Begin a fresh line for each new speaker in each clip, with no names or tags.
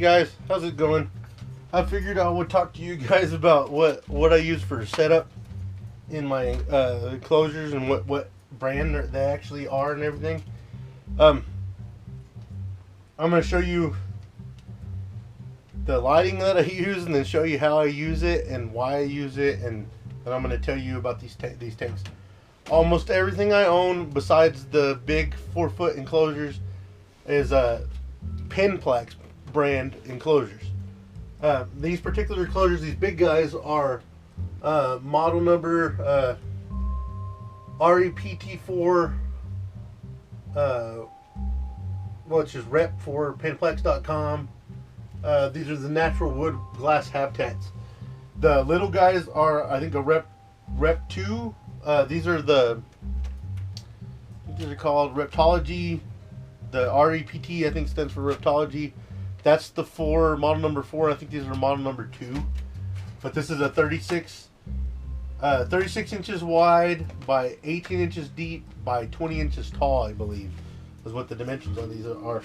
guys, how's it going? I figured I would talk to you guys about what I use for setup in my enclosures and what brand they actually are and everything. I'm going to show you the lighting that I use, and then show you how I use it and why I use it, and then I'm going to tell you about these tanks. Almost everything I own besides the big 4-foot enclosures is Penn Plax brand enclosures. These particular enclosures, these big guys, are model number REPT4, which is rep for penplax.com. These are the natural wood glass habitats. The little guys are, I think, a rep 2. These are the, I think these are called Reptology. The REPT, I think, stands for Reptology. That's the model number 4. I think these are model number 2. But this is a 36 inches wide by 18 inches deep by 20 inches tall, I believe, is what the dimensions on these are.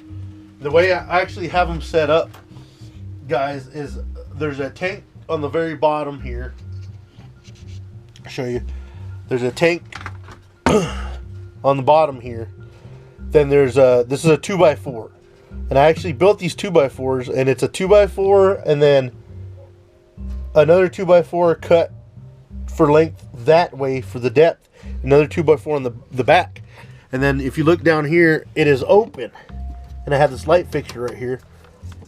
The way I actually have them set up, guys, is there's a tank on the very bottom here. I'll show you. There's a tank on the bottom here. Then there's this is a 2x4. And I actually built these 2x4s, and it's a 2x4 and then another 2x4 cut for length that way for the depth, another 2x4 on the back. And then if you look down here, it is open, and I have this light fixture right here.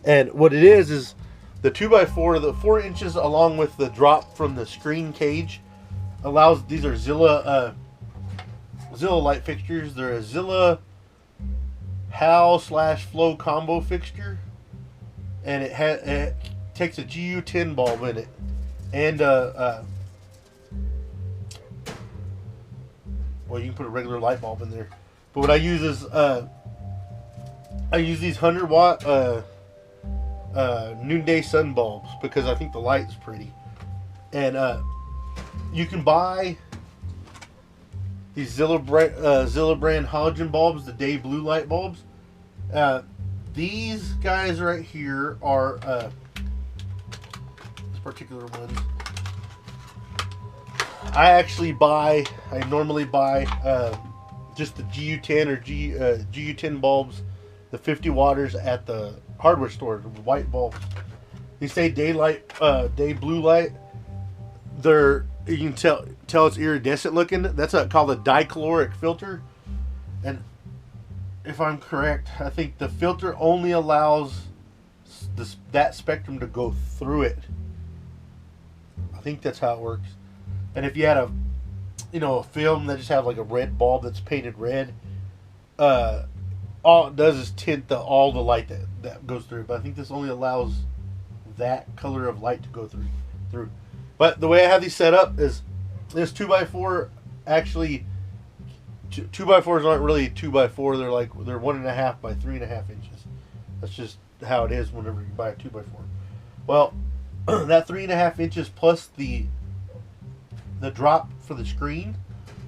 And what it is the 2x4, the 4 inches along with the drop from the screen cage allows, these are Zilla light fixtures. They're a Zilla Hal/Flow combo fixture, and it takes a GU10 bulb in it, and well, you can put a regular light bulb in there. But what I use is I use these 100-watt noonday sun bulbs because I think the light is pretty. And you can buy these Zilla brand halogen bulbs, the day blue light bulbs. These guys right here are this particular one. I normally buy just the GU10 or GU10 bulbs, the 50 watters at the hardware store, the white bulbs. They say day blue light. You can tell it's iridescent looking. That's called a dichloric filter. And if I'm correct, I think the filter only allows that spectrum to go through it. I think that's how it works. And if you had a film that just have like a red bulb that's painted red, all it does is tint all the light that goes through. But I think this only allows that color of light to go through. But the way I have these set up is this 2x4, actually 2x4s aren't really 2x4. They're 1.5 by 3.5 inches. That's just how it is whenever you buy a 2x4. Well, that 3.5 inches plus the drop for the screen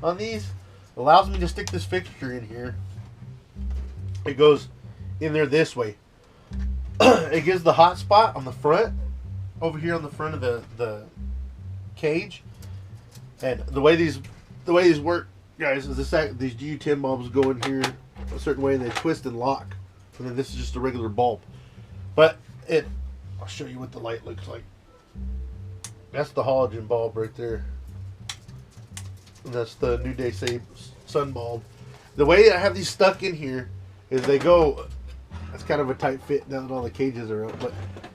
on these allows me to stick this fixture in here. It goes in there this way. It gives the hot spot on the front, over here on the front of the cage. And the way these work, guys, is these GU10 bulbs go in here a certain way and they twist and lock. And then this is just a regular bulb. But I'll show you what the light looks like. That's the halogen bulb right there. And that's the New Day sun bulb. The way I have these stuck in here is they go, it's kind of a tight fit now that all the cages are up, but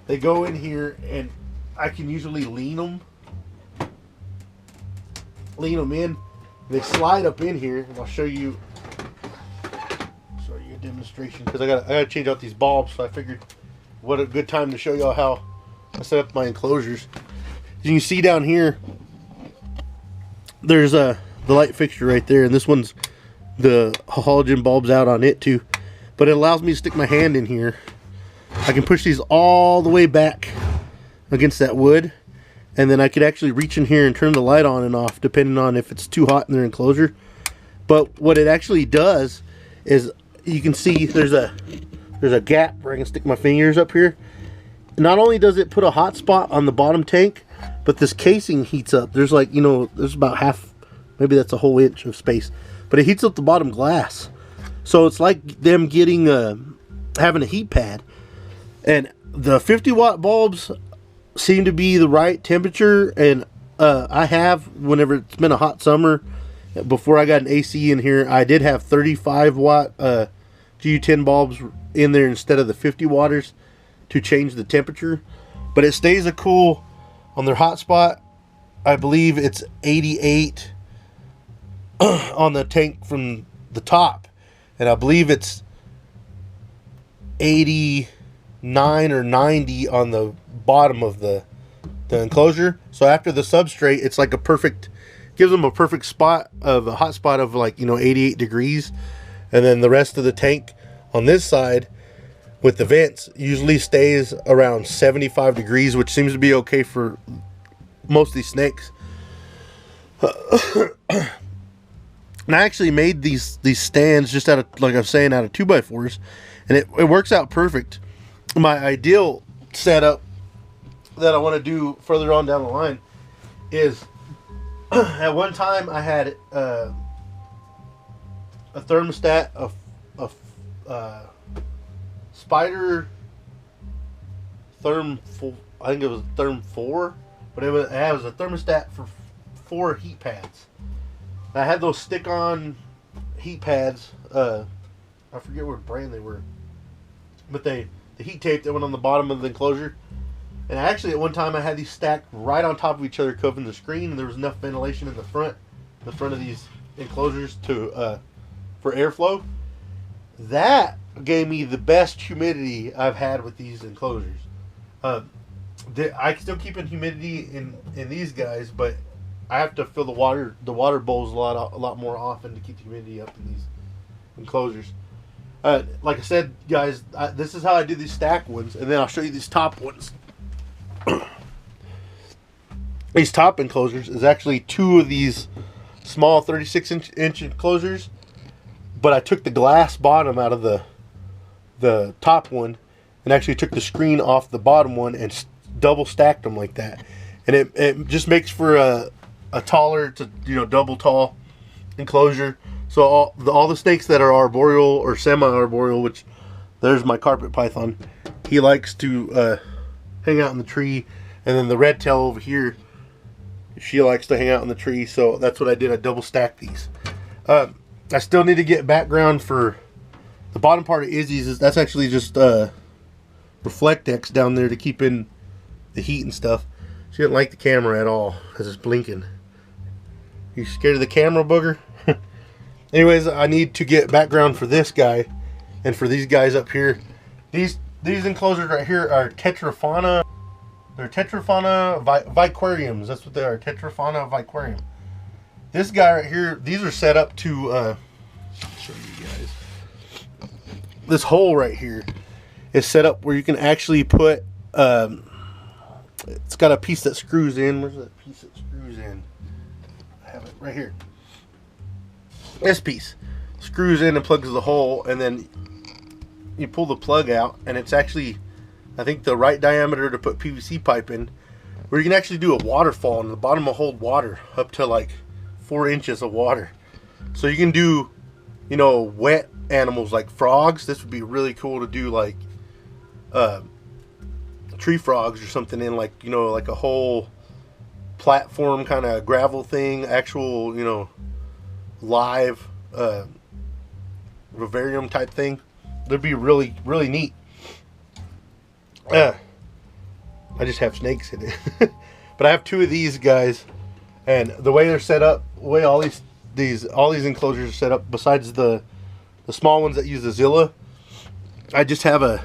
they go in here and I can usually lean them in. They slide up in here, and I'll show you a demonstration because I gotta change out these bulbs. So I figured what a good time to show y'all how I set up my enclosures. As you can see down here, there's the light fixture right there, and this one's the halogen bulbs out on it too. But it allows me to stick my hand in here. I can push these all the way back against that wood, and then I could actually reach in here and turn the light on and off depending on if it's too hot in their enclosure. But what it actually does is, you can see there's a gap where I can stick my fingers up here. not only does it put a hot spot on the bottom tank, but this casing heats up. There's like, you know, there's about half, maybe that's a whole inch of space, but it heats up the bottom glass. So it's like them getting having a heat pad. And the 50-watt bulbs seem to be the right temperature. And I have, whenever it's been a hot summer, before I got an AC in here, I did have 35-watt GU10 bulbs in there instead of the 50 watters to change the temperature. But it stays a cool on their hot spot. I believe it's 88 on the tank from the top, and I believe it's 89 or 90 on the bottom of the enclosure. So after the substrate, it's like a perfect, gives them a perfect spot of a hot spot of like, you know, 88 degrees. And then the rest of the tank on this side with the vents usually stays around 75 degrees, which seems to be okay for most of these snakes. And I actually made these stands just out of, like I'm saying, out of 2x4s, and it works out perfect. My ideal setup that I want to do further on down the line is at one time I had a thermostat of Spider Therm 4, I think it was Therm 4, but it was a thermostat for 4 heat pads. I had those stick-on heat pads. I forget what brand they were, but the heat tape that went on the bottom of the enclosure. And actually, at one time, I had these stacked right on top of each other, covering the screen, and there was enough ventilation in the front of these enclosures to for airflow. That gave me the best humidity I've had with these enclosures. I still keep in humidity in these guys, but I have to fill the water bowls a lot more often to keep the humidity up in these enclosures. Like I said, guys, this is how I do these stack ones, and then I'll show you these top ones. These top enclosures is actually 2 of these small 36-inch enclosures, but I took the glass bottom out of the top one and actually took the screen off the bottom one and double stacked them like that. And it just makes for a taller, to, you know, double tall enclosure. So all the snakes that are arboreal or semi-arboreal, which there's my carpet python, he likes to hang out in the tree. And then the red tail over here, she likes to hang out in the tree. So that's what I did. I double stacked these. I still need to get background for the bottom part of Izzy's. That's actually just Reflectex down there to keep in the heat and stuff. She didn't like the camera at all because it's blinking. You scared of the camera, booger? Anyways, I need to get background for this guy and for these guys up here. These enclosures right here are Tetrafauna. They're Tetrafauna Viquariums. That's what they are, Tetrafauna Viquarium. This guy right here, these are set up to show you guys. This hole right here is set up where you can actually put it's got a piece that screws in. Where's that piece that screws in? I have it right here. This piece screws in and plugs the hole, and then you pull the plug out, and it's actually, I think, the right diameter to put PVC pipe in, where you can actually do a waterfall, and the bottom will hold water up to like 4 inches of water. So you can do, you know, wet animals like frogs. This would be really cool to do, like tree frogs or something in, like, you know, like a whole platform kind of gravel thing, actual, you know, live vivarium type thing. That'd be really, really neat. I just have snakes in it. But I have 2 of these guys, and the way they're set up, the way all these enclosures are set up, besides the small ones that use the Zilla, I just have a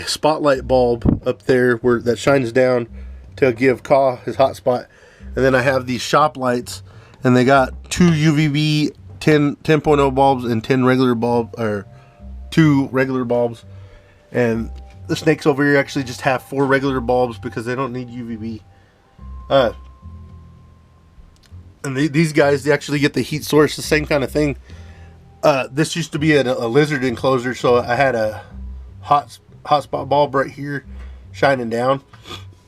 spotlight bulb up there that shines down to give Ka his hot spot. And then I have these shop lights, and they got 2 UVB 10.0 bulbs and 10 regular bulb, or 2 regular bulbs. And the snakes over here actually just have 4 regular bulbs because they don't need UVB. And these guys, they actually get the heat source, the same kind of thing. This used to be a lizard enclosure, so I had a hot hotspot bulb right here shining down.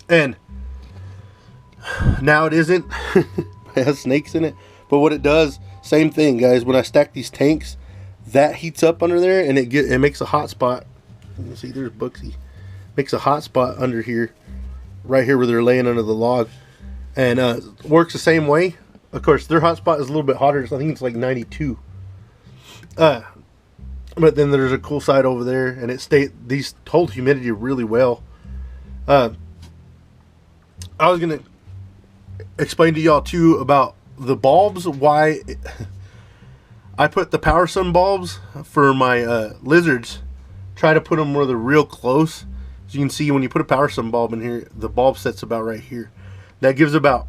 And now it isn't. It has snakes in it. But what it does, same thing, guys. When I stack these tanks, that heats up under there, and it makes a hot spot. You can see there's Booksy. Makes a hot spot under here, right here where they're laying under the log. And works the same way. Of course, their hot spot is a little bit hotter. So I think it's like 92. But then there's a cool side over there, and these hold humidity really well. I was gonna explain to y'all too about the bulbs. Why I put the Power Sun bulbs for my lizards. Try to put them where they're real close. As you can see, when you put a Power Sun bulb in here, the bulb sets about right here. That gives about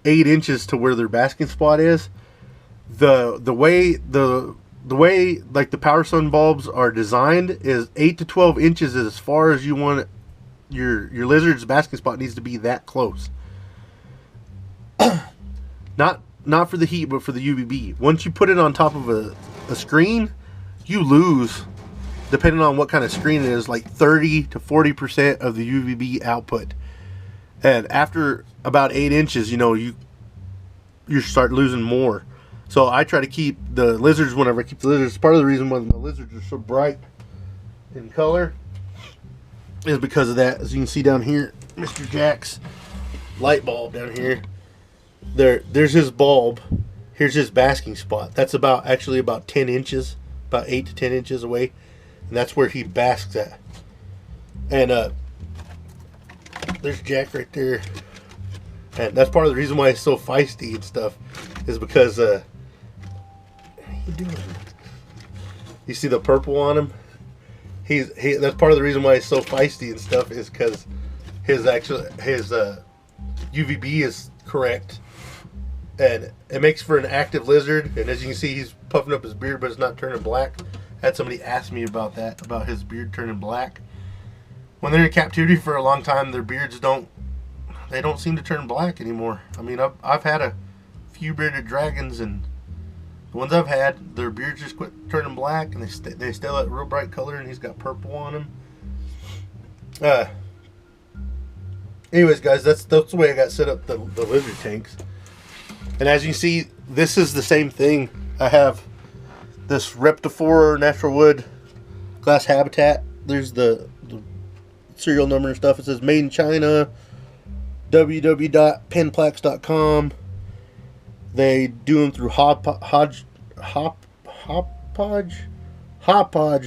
8 inches to where their basking spot is. The way like the Power Sun bulbs are designed is 8 to 12 inches is as far as you want it. Your lizard's basking spot needs to be that close. Not for the heat, but for the UVB. Once you put it on top of a screen, you lose, depending on what kind of screen it is, like 30 to 40% of the UVB output. And after about 8 inches, you know, you start losing more. So I try to keep the lizards, whenever I keep the lizards, part of the reason why the lizards are so bright in color is because of that. As you can see down here, Mr. Jack's light bulb down here. There's his bulb. Here's his basking spot. That's actually about 10 inches, about 8 to 10 inches away. And that's where he basks at. And there's Jack right there. And that's part of the reason why he's so feisty and stuff, is because what are you doing? You see the purple on him? That's part of the reason why he's so feisty and stuff, is because his UVB is correct, and it makes for an active lizard. And as you can see, he's puffing up his beard, but it's not turning black. I had somebody ask me about that, about his beard turning black. When they're in captivity for a long time, their beards don't seem to turn black anymore. I mean, I've had a few bearded dragons, and the ones I've had, their beards just quit turning black, and they still that real bright color, and he's got purple on them. Anyways, guys, that's the way I got set up the lizard tanks. And as you can see, this is the same thing. I have this Reptiles natural wood glass habitat. There's the serial number and stuff. It says made in China, www.pennplax.com. They do them through Hopodge,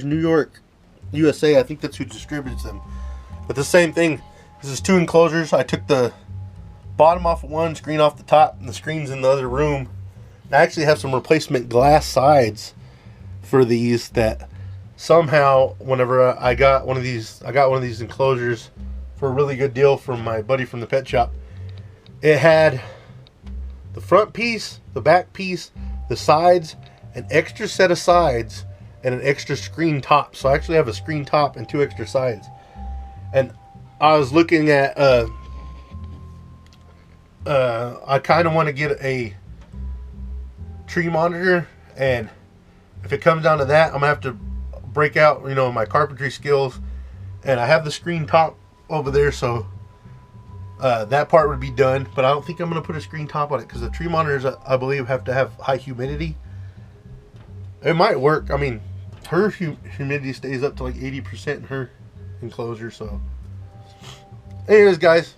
New York, USA. I think that's who distributes them. But the same thing. This is 2 enclosures. I took the bottom off of one, screen off the top, and the screen's in the other room. I actually have some replacement glass sides for these that somehow, whenever I got one of these enclosures for a really good deal from my buddy from the pet shop. It had the front piece, the back piece, the sides, an extra set of sides, and an extra screen top. So I actually have a screen top and 2 extra sides. And I was looking at I kind of want to get a tree monitor, and if it comes down to that, I'm gonna have to break out, you know, my carpentry skills. And I have the screen top over there, so that part would be done. But I don't think I'm gonna put a screen top on it, because the tree monitors, I believe, have to have high humidity. It might work. I mean, her humidity stays up to like 80% in her enclosure. So anyways, guys,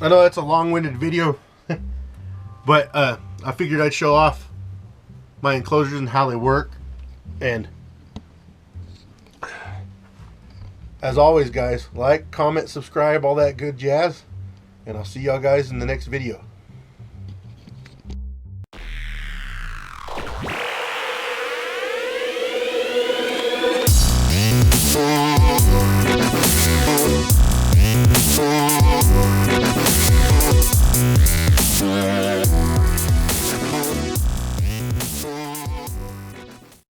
I know that's a long-winded video, but I figured I'd show off my enclosures and how they work. And as always, guys, like, comment, subscribe, all that good jazz, and I'll see y'all guys in the next video.